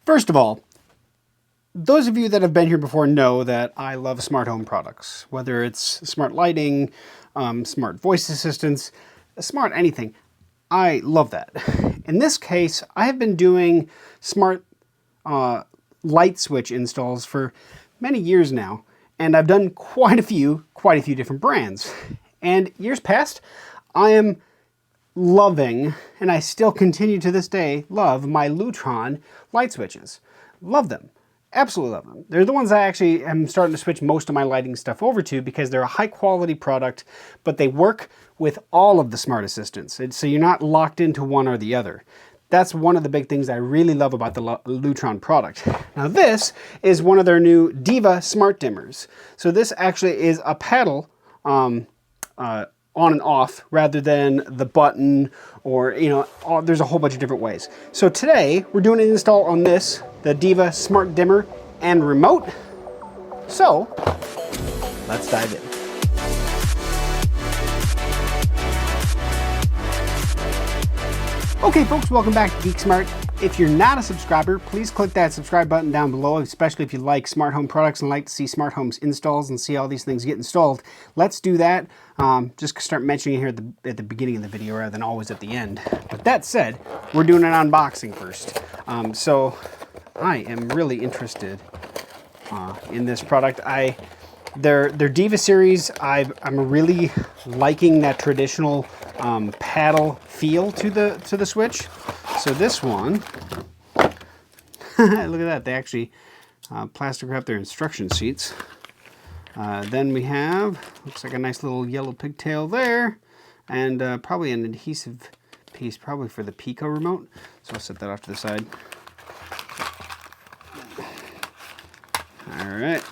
First of all, those of you that have been here before know that I love smart home products, whether it's smart lighting, smart voice assistants, smart anything. I love that. In this case, I have been doing smart light switch installs for many years now, and I've done quite a few different brands. And years past, I am loving, and I still continue to this day, love my Lutron light switches. Love them. Absolutely love them. They're the ones I actually am starting to switch most of my lighting stuff over to because they're a high quality product, but they work with all of the smart assistants. So you're not locked into one or the other. That's one of the big things I really love about the Lutron product. Now this is one of their new DIVA smart dimmers. So this actually is a paddle on and off rather than the button or, you know, there's a whole bunch of different ways. So today we're doing an install on this, the DIVA Smart Dimmer and remote. So let's dive in. Okay folks, welcome back to GeekSmart. If you're not a subscriber, please click that subscribe button down below, especially if you like smart home products and like to see smart homes installs and see all these things get installed. Let's do that. Just start mentioning it here at the beginning of the video rather than always at the end. But that said, we're doing an unboxing first. So I am really interested in this product. Their DIVA series, I'm really liking that traditional paddle feel to the switch. So this one, look at that, they actually plastic wrap their instruction sheets. Then we have, looks like a nice little yellow pigtail there, and probably an adhesive piece, probably for the Pico remote. So I'll set that off to the side. All right.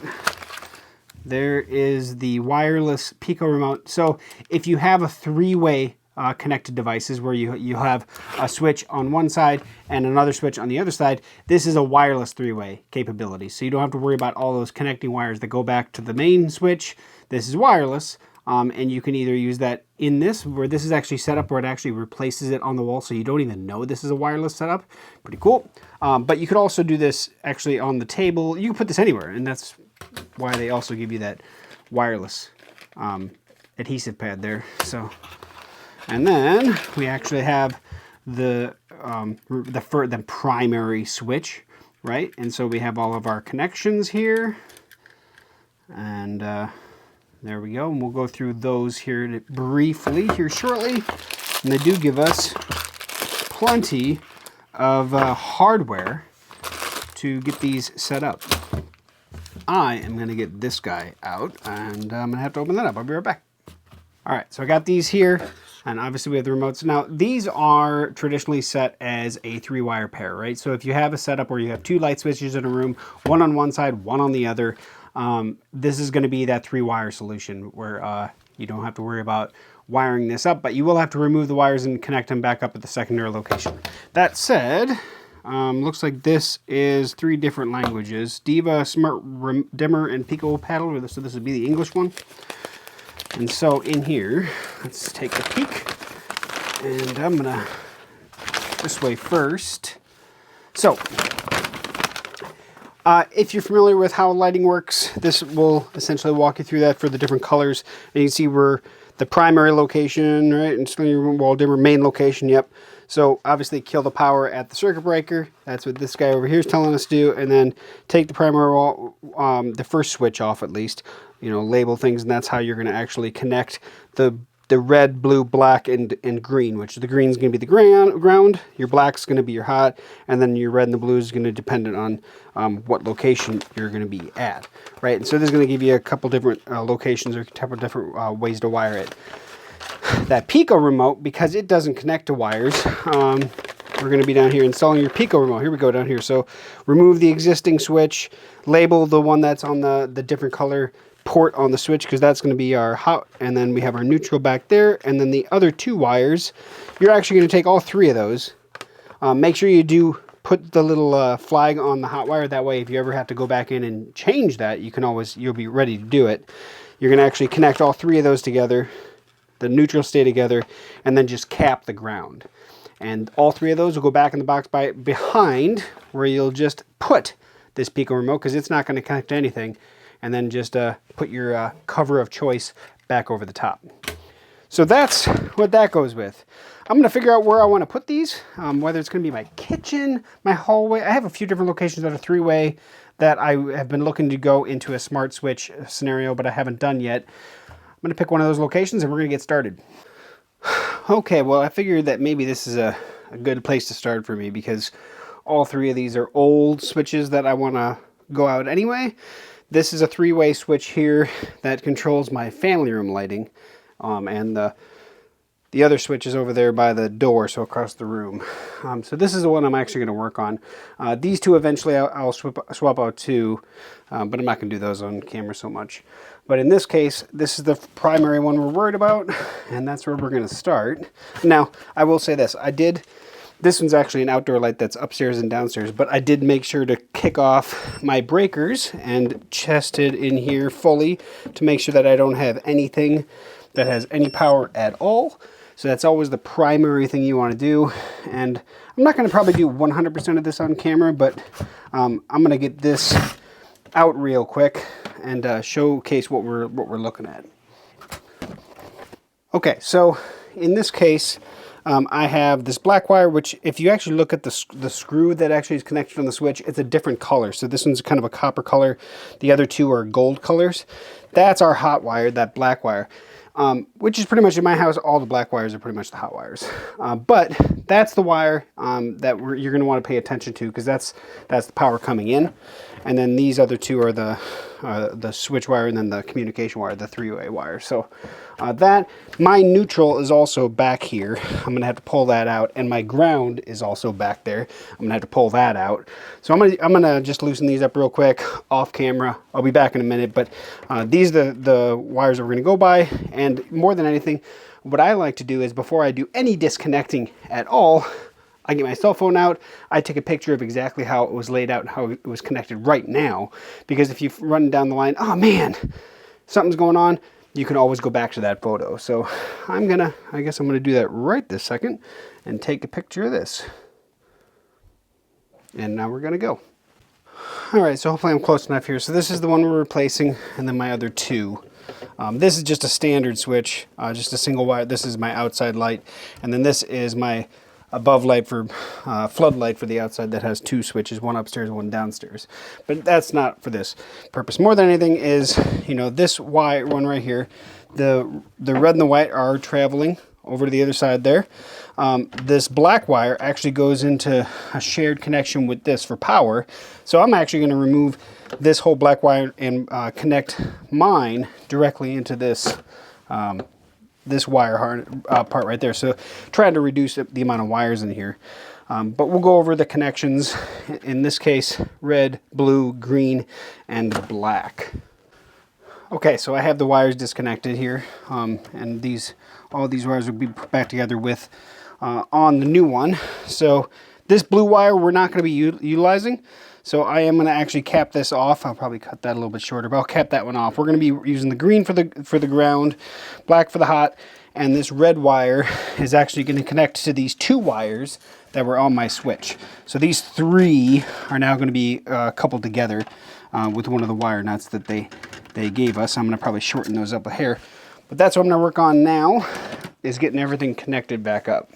There is the wireless Pico remote. So if you have a three-way connected devices where you have a switch on one side and another switch on the other side, this is a wireless three-way capability. So you don't have to worry about all those connecting wires that go back to the main switch. This is wireless, and you can either use that in this, where this is actually set up where it actually replaces it on the wall, so you don't even know this is a wireless setup. Pretty cool. But you could also do this actually on the table. You can put this anywhere, and that's why they also give you that wireless adhesive pad there. So, and then we actually have the primary switch, right? And so we have all of our connections here, and there we go. And we'll go through those here briefly here shortly. And they do give us plenty of hardware to get these set up. I am going to get this guy out, and I'm going to have to open that up. I'll be right back. All right, so I got these here, and obviously we have the remotes. Now, these are traditionally set as a three-wire pair, right? So if you have a setup where you have two light switches in a room, one on one side, one on the other, this is going to be that three-wire solution where you don't have to worry about wiring this up, but you will have to remove the wires and connect them back up at the secondary location. That said, looks like this is 3 different languages: DIVA, Smart Dimmer, and Pico Paddle. So this would be the English one. And so in here, let's take a peek. And I'm gonna this way first. So, if you're familiar with how lighting works, this will essentially walk you through that for the different colors. And you can see where the primary location, right, and still your wall dimmer main location, yep. So obviously kill the power at the circuit breaker. That's what this guy over here is telling us to do. And then take the primary wall, the first switch off at least, you know, label things, and that's how you're going to actually connect the red, blue, black, and green, which the green is going to be the ground, your black is going to be your hot, and then your red and the blue is going to depend on what location you're going to be at, right? And so this is going to give you a couple different locations or a couple different ways to wire it. That Pico remote, because it doesn't connect to wires, we're going to be down here installing your Pico remote. Here we go down here. So remove the existing switch, label the one that's on the different color port on the switch, because that's going to be our hot, and then we have our neutral back there, and then the other 2 wires, you're actually going to take all 3 of those. Make sure you do put the little flag on the hot wire. That way, if you ever have to go back in and change that, you'll be ready to do it. You're going to actually connect all 3 of those together, the neutral stay together, and then just cap the ground. And all 3 of those will go back in the box behind where you'll just put this Pico remote, because it's not going to connect to anything, and then just put your cover of choice back over the top. So that's what that goes with. I'm going to figure out where I want to put these, whether it's going to be my kitchen, my hallway. I have a few different locations that are three-way that I have been looking to go into a smart switch scenario, but I haven't done yet. I'm going to pick one of those locations and we're going to get started. Okay, well, I figured that maybe this is a good place to start for me, because all three of these are old switches that I want to go out anyway. This is a three-way switch here that controls my family room lighting, and the other switch is over there by the door, so across the room. So this is the one I'm actually going to work on. These two eventually I'll swap out too, but I'm not going to do those on camera so much. But in this case, this is the primary one we're worried about, and that's where we're going to start. Now, I will say this. This one's actually an outdoor light that's upstairs and downstairs, but I did make sure to kick off my breakers and chested in here fully to make sure that I don't have anything that has any power at all. So that's always the primary thing you want to do. And I'm not going to probably do 100% of this on camera, but I'm going to get this out real quick and showcase what we're looking at. Okay, so in this case, I have this black wire, which if you actually look at the screw that actually is connected on the switch, it's a different color. So this one's kind of a copper color. The other two are gold colors. That's our hot wire, that black wire. Which is pretty much in my house, all the black wires are pretty much the hot wires. But that's the wire that you're going to want to pay attention to, because that's the power coming in. And then these other two are the switch wire, and then the communication wire, the three-way wire. So my neutral is also back here. I'm going to have to pull that out, and my ground is also back there. I'm going to have to pull that out. So I'm going to just loosen these up real quick off camera. I'll be back in a minute, but these are the wires that we're going to go by. And more than anything, what I like to do is, before I do any disconnecting at all, I get my cell phone out, I take a picture of exactly how it was laid out and how it was connected right now. Because if you run down the line, oh man, something's going on, you can always go back to that photo. So I guess I'm gonna do that right this second and take a picture of this. And now we're gonna go. All right, so hopefully I'm close enough here. So this is the one we're replacing, and then my other two. This is just a standard switch, just a single wire. This is my outside light, and then this is my above light for floodlight for the outside that has two switches, one upstairs, one downstairs. But that's not for this purpose. More than anything is, this wire one right here, the red and the white are traveling over to the other side there. This black wire actually goes into a shared connection with this for power. So I'm actually going to remove this whole black wire and connect mine directly into this this wire part right there. So trying to reduce the amount of wires in here. But we'll go over the connections. In this case, red, blue, green, and black. Okay, so I have the wires disconnected here, and all these wires will be put back together with on the new one. So this blue wire we're not going to be utilizing. So I am going to actually cap this off. I'll probably cut that a little bit shorter, but I'll cap that one off. We're going to be using the green for the ground, black for the hot, and this red wire is actually going to connect to these two wires that were on my switch. So these three are now going to be coupled together with one of the wire nuts that they gave us. I'm going to probably shorten those up a hair. But that's what I'm going to work on now, is getting everything connected back up.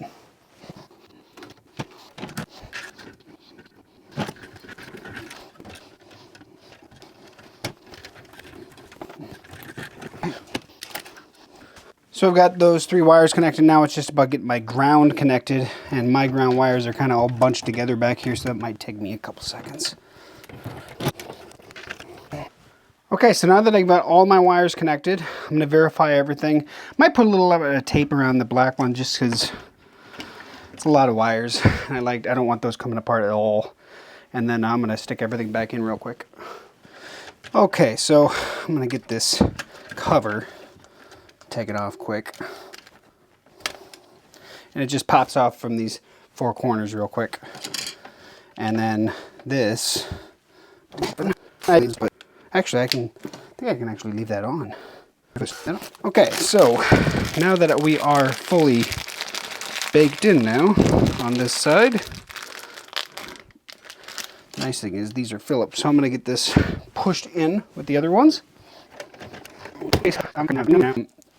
So I've got those three wires connected. Now it's just about getting my ground connected, and my ground wires are kind of all bunched together back here, so that might take me a couple seconds. Okay, so now that I've got all my wires connected, I'm going to verify everything. Might put a little tape around the black one just because it's a lot of wires. And I don't want those coming apart at all. And then I'm going to stick everything back in real quick. Okay, so I'm going to get this cover, take it off quick. And it just pops off from these four corners real quick. And then this, actually I think I can actually leave that on. Okay, so now that we are fully baked in now on this side, nice thing is these are Phillips, so I'm going to get this pushed in with the other ones.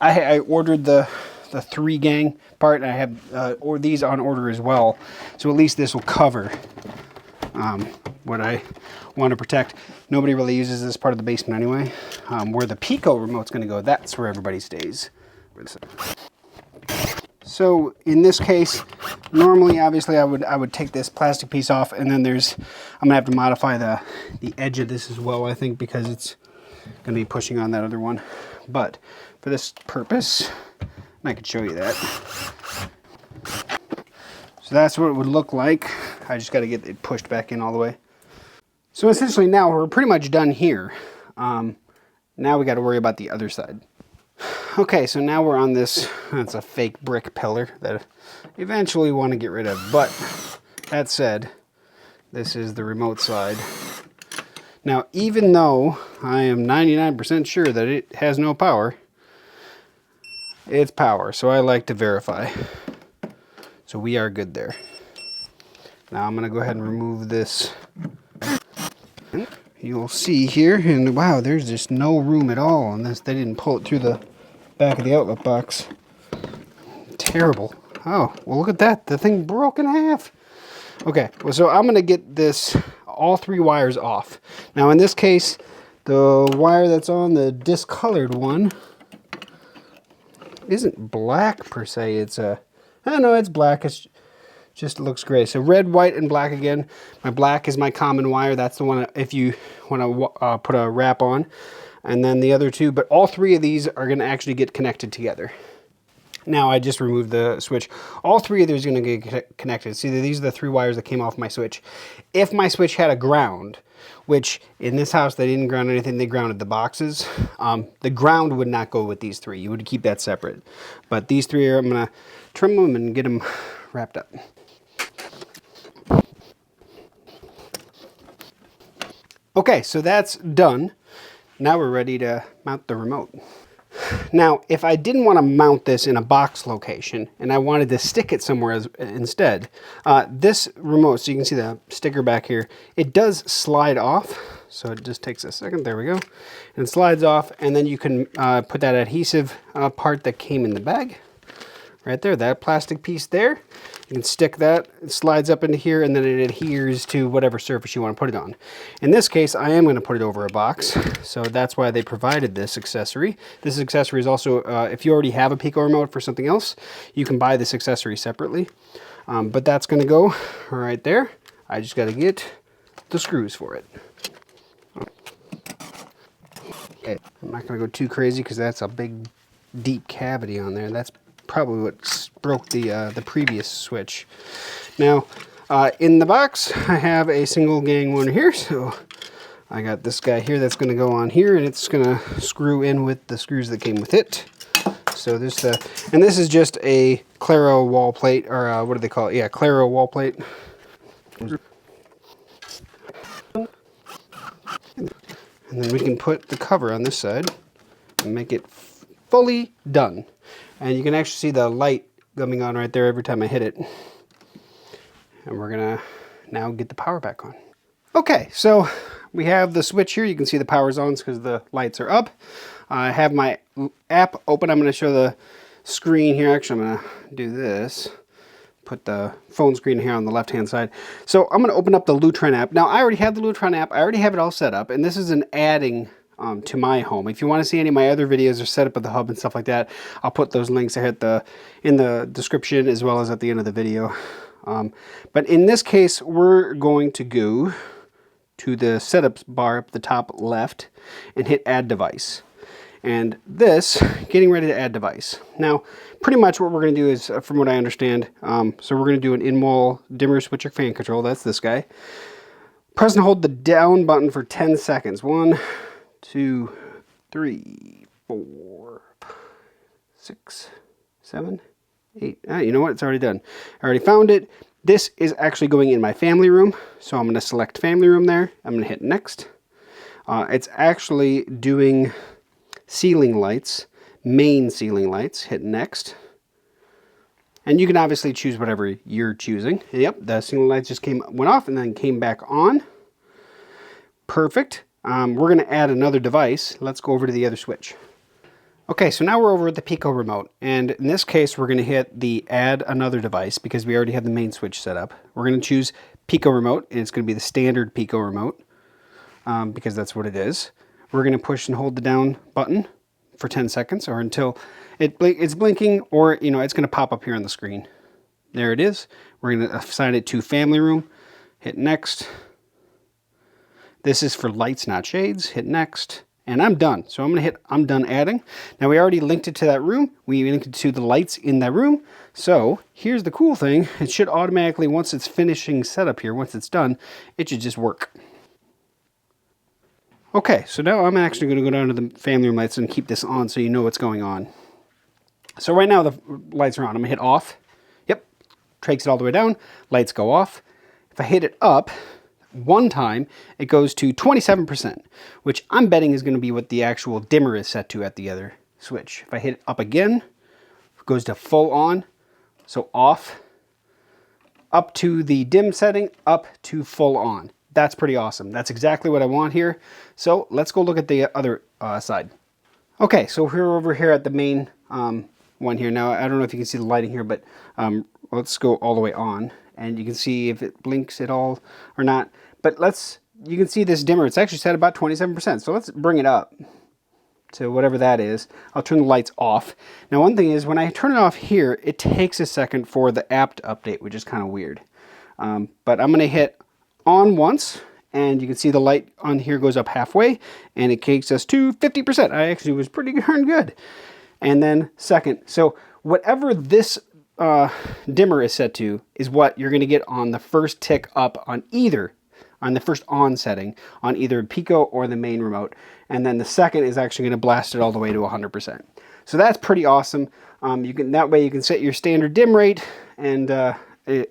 I ordered the 3 gang part, and I have or these on order as well, so at least this will cover what I want to protect. Nobody really uses this part of the basement anyway. Where the Pico remote's going to go, that's where everybody stays. So in this case, normally obviously I would take this plastic piece off, and then I'm gonna have to modify the edge of this as well, I think, because it's gonna be pushing on that other one. But for this purpose, and I could show you that. So that's what it would look like. I just got to get it pushed back in all the way. So essentially now we're pretty much done here. Now we got to worry about the other side. Okay, so now we're on this, it's a fake brick pillar that I eventually want to get rid of. But that said, this is the remote side. Now, even though I am 99% sure that it has no power, it's power, so I like to verify. So we are good there. Now I'm going to go ahead and remove this. You'll see here, and wow, there's just no room at all on this. They didn't pull it through the back of the outlet box. Terrible. Oh, well, look at that. The thing broke in half. Okay, well, so I'm going to get this, all 3 wires off. Now, in this case, the wire that's on the discolored one isn't black per se. It's I don't know, it's black. It's just looks gray. So red, white, and black again. My black is my common wire. That's the one if you want to put a wrap on. And then the other 2, but all 3 of these are going to actually get connected together. Now I just removed the switch. All 3 of these are going to get connected. See, these are the 3 wires that came off my switch. If my switch had a ground, which in this house they didn't ground anything, they grounded the boxes. The ground would not go with these 3. You would keep that separate. But these 3 I'm going to trim them and get them wrapped up. Okay, so that's done. Now we're ready to mount the remote. Now, if I didn't want to mount this in a box location and I wanted to stick it somewhere instead, this remote, so you can see the sticker back here, it does slide off. So it just takes a second. There we go. And it slides off, and then you can put that adhesive part that came in the bag. Right there, that plastic piece there. You can stick that, it slides up into here, and then it adheres to whatever surface you want to put it on. In this case, I am going to put it over a box, so that's why they provided this accessory. This accessory is also, if you already have a Pico remote for something else, you can buy this accessory separately. But that's going to go right there. I just got to get the screws for it. Okay, I'm not going to go too crazy because that's a big, deep cavity on there. That's probably what broke the previous switch. Now, in the box, I have a single gang one here, so I got this guy here that's going to go on here, and it's going to screw in with the screws that came with it. So this, and this is just a Claro wall plate, or what do they call it? Yeah, Claro wall plate. And then we can put the cover on this side and make it fully done. And you can actually see the light coming on right there every time I hit it. And we're gonna now get the power back on. Okay, so we have the switch here. You can see the power's on because the lights are up. I have my app open. I'm gonna show the screen here. Actually, I'm gonna do this. Put the phone screen here on the left-hand side. So I'm gonna open up the Lutron app. Now, I already have the Lutron app. I already have it all set up, and this is an adding to my home. If you want to see any of my other videos or setup of the hub and stuff like that, I'll put those links in the description as well as at the end of the video. But in this case, we're going to go to the setup bar up the top left and hit add device. And this, getting ready to add device. Now, pretty much what we're going to do is, from what I understand, so we're going to do an in-wall dimmer switcher fan control. That's this guy. Press and hold the down button for 10 seconds. 1, 2, 3, 4, 5, 6, 7, 8. You know what? It's already done. I already found it. This is actually going in my family room. So I'm going to select family room there. I'm going to hit next. It's actually doing ceiling lights, main ceiling lights. Hit next. And you can obviously choose whatever you're choosing. And yep, the ceiling lights just went off and then came back on. perfect. We're going to add another device. Let's go over to the other switch. Okay, so now we're over at the Pico remote, and in this case we're going to hit the add another device because we already have the main switch set up. We're going to choose Pico remote, and it's going to be the standard Pico remote because that's what it is. We're going to push and hold the down button for 10 seconds or until it's blinking, or it's going to pop up here on the screen. There it is. We're going to assign it to family room. Hit next. This is for lights, not shades. Hit next. And I'm done. So I'm going to hit I'm done adding. Now we already linked it to that room. We linked it to the lights in that room. So here's the cool thing. It should automatically, once it's finishing setup here, once it's done, it should just work. Okay, so now I'm actually going to go down to the family room lights and keep this on so you know what's going on. So right now the lights are on. I'm going to hit off. Yep, takes it all the way down. Lights go off. If I hit it up one time, it goes to 27%, which I'm betting is going to be what the actual dimmer is set to at the other switch. If I hit it up again, it goes to full on, so off, up to the dim setting, up to full on. That's pretty awesome. That's exactly what I want here. So let's go look at the other side. Okay, so we're over here at the main one here. Now, I don't know if you can see the lighting here, but let's go all the way on. And you can see if it blinks at all or not. But you can see this dimmer. It's actually set about 27%. So let's bring it up to whatever that is. I'll turn the lights off. Now, one thing is when I turn it off here, it takes a second for the app to update, which is kind of weird. But I'm going to hit on once, and you can see the light on here goes up halfway, and it takes us to 50%. I actually was pretty darn good. And then second. So whatever this dimmer is set to is what you're going to get on the first tick up on the first on setting on either Pico or the main remote, and then the second is actually going to blast it all the way to 100%. So that's pretty awesome. That way you can set your standard dim rate, and I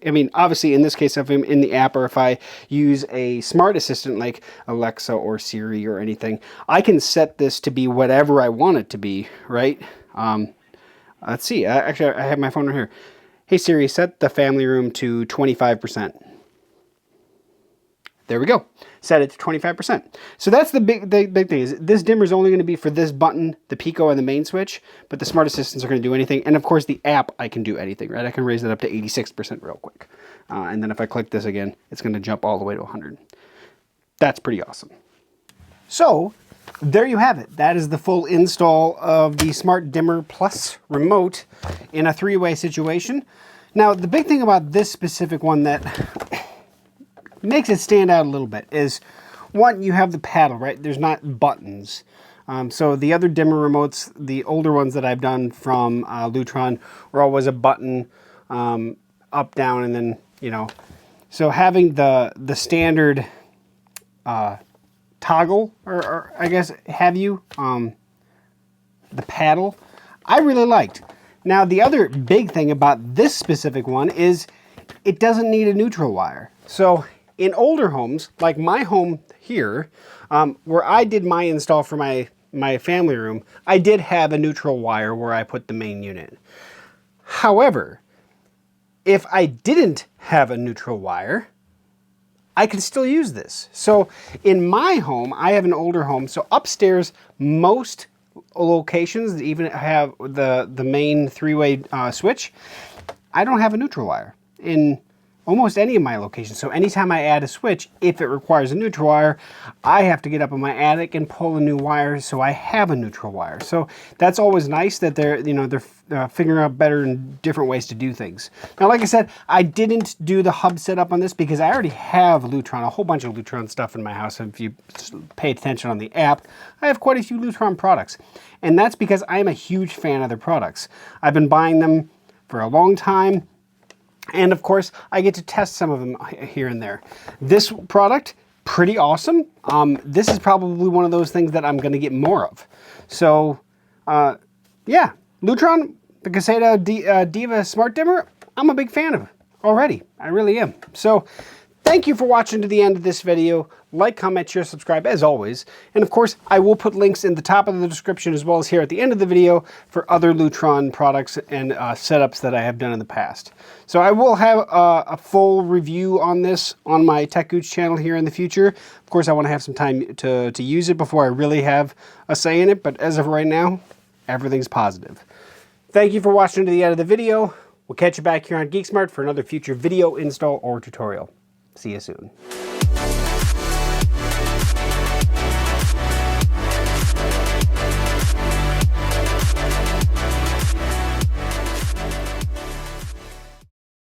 mean, obviously in this case, if I'm in the app or if I use a smart assistant like Alexa or Siri or anything, I can set this to be whatever I want it to be, right? Let's see. Actually, I have my phone right here. Hey Siri, set the family room to 25%. There we go. Set it to 25%. So that's the big thing. Is this dimmer is only going to be for this button, the Pico and the main switch, but the smart assistants are going to do anything. And of course, the app, I can do anything, right? I can raise it up to 86% real quick. And then if I click this again, it's going to jump all the way to 100. That's pretty awesome. So there you have it. That is the full install of the Smart Dimmer Plus remote in a three-way situation. Now, the big thing about this specific one that makes it stand out a little bit is, one, you have the paddle, right? There's not buttons. So the other dimmer remotes, the older ones that I've done from Lutron, were always a button up, down, and then, So having the standard toggle, or I guess the paddle, I really liked. Now, the other big thing about this specific one is it doesn't need a neutral wire. So in older homes, like my home here, where I did my install for my family room, I did have a neutral wire where I put the main unit. However, if I didn't have a neutral wire, I can still use this. So in my home, I have an older home, so upstairs, most locations even have the main three-way switch. I don't have a neutral wire in almost any of my locations. So anytime I add a switch, if it requires a neutral wire, I have to get up in my attic and pull a new wire so I have a neutral wire. So that's always nice that they're figuring out better and different ways to do things. Now, like I said, I didn't do the hub setup on this because I already have Lutron, a whole bunch of Lutron stuff in my house. If you pay attention on the app, I have quite a few Lutron products. And that's because I am a huge fan of their products. I've been buying them for a long time. And of course, I get to test some of them here and there. This product, pretty awesome. This is probably one of those things that I'm going to get more of. So, yeah, Lutron, the Caseta Diva Smart Dimmer, I'm a big fan of already. I really am. So, Thank you for watching to the end of this video. Like, comment, share, subscribe as always. And of course, I will put links in the top of the description as well as here at the end of the video for other Lutron products and setups that I have done in the past. So I will have a full review on this on my Tech Gooch channel here in the future. Of course, I want to have some time to use it before I really have a say in it. But as of right now, everything's positive. Thank you for watching to the end of the video. We'll catch you back here on GeekSmart for another future video install or tutorial. See you soon.